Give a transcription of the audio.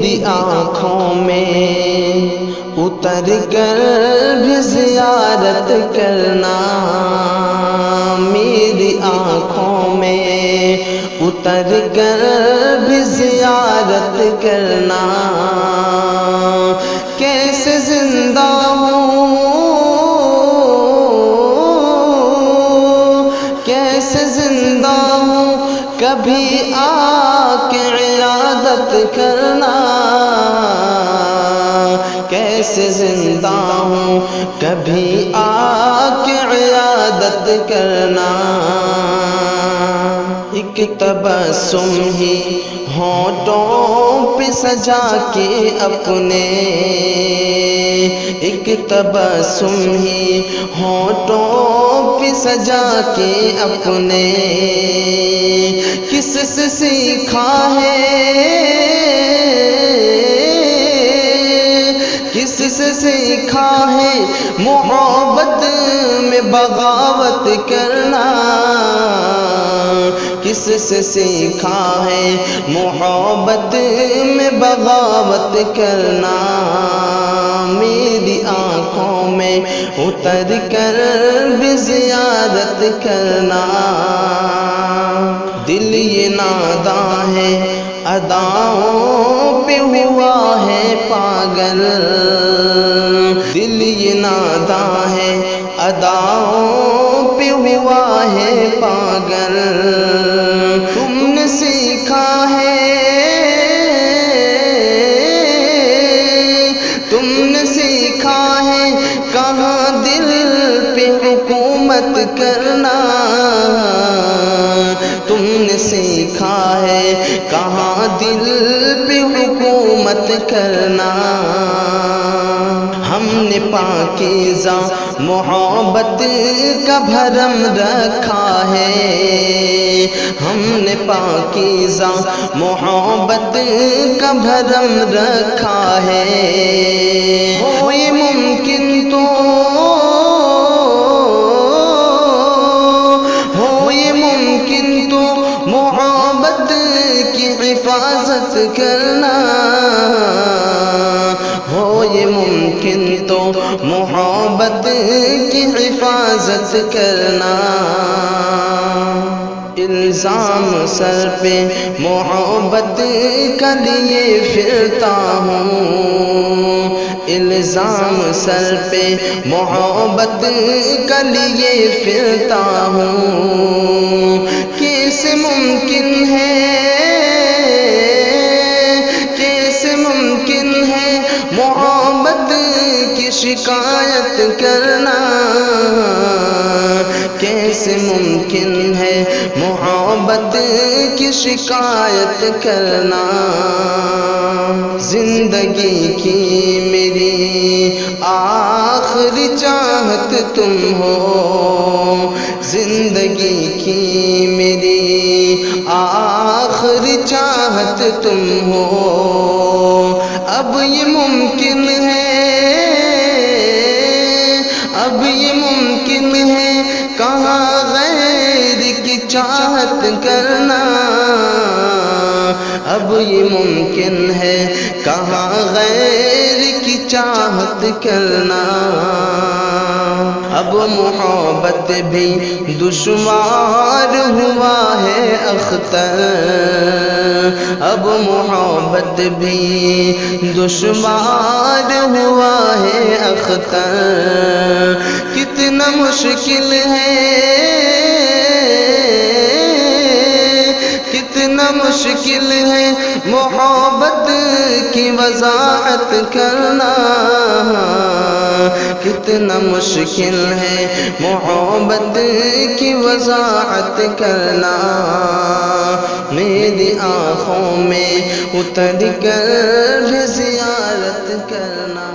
میری آنکھوں میں اتر کر بھی زیارت کرنا، میری آنکھوں میں اتر کر بھی زیارت کرنا، کیسے زندہ ہوں کیسے زندہ ہوں، کبھی آ کے عیادت کرنا، کیسے زندہ ہوں کبھی آ کے عیادت کرنا، ایک تبسم ہی ہونٹوں پہ سجا کے اپنے، ایک تبسم ہی ہونٹوں پہ سجا کے اپنے، کس سے سیکھا ہے کس سے سیکھا ہے محبت میں بغاوت کرنا، کس سے سیکھا ہے محبت میں بغاوت کرنا، میری آنکھوں میں اتر کر بھی زیارت کرنا، دل یہ ناداں ہے اداؤں پہ ہوا ہے پاگل، دل یہ ناداں ہے اداؤں پہ ہوا ہے پاگل، تم نے سیکھا ہے تم نے سیکھا ہے کہاں دل پہ حکومت کرنا، تم نے سیکھا ہے کہاں دل پہ حکومت کرنا، ہم نے پاکیزہ محبت کا بھرم رکھا ہے، ہم نے پاکیزہ محبت کا بھرم رکھا ہے، ہو یہ ممکن تو محبت کی حفاظت کرنا، ہو یہ ممکن تو محبت کی حفاظت کرنا، الزام سر پہ محبت کا لیے پھرتا ہوں، الزام سر پہ محبت کا لیے پھرتا ہوں، کیسے ممکن ہے کیسے ممکن ہے محبت کی شکایت کرنا، کیسے ممکن ہے محبت کی شکایت کرنا، زندگی کی میری آخری چاہت تم ہو، زندگی کی میری آخری چاہت تم ہو، اب یہ ممکن ہے اب یہ ممکن ہے کہاں غیر کی چاہت کرنا، اب یہ ممکن ہے کہاں غیر کی چاہت کرنا، اب محبت بھی دشوار ہوا ہے اختر، اب محبت بھی دشوار ہوا ہے اختر، کتنا مشکل ہے کتنا مشکل ہے محبت کی وضاحت کرنا، کتنا مشکل ہے محبت کی وضاحت کرنا، میری آنکھوں میں اتر کر بھی زیارت کرنا۔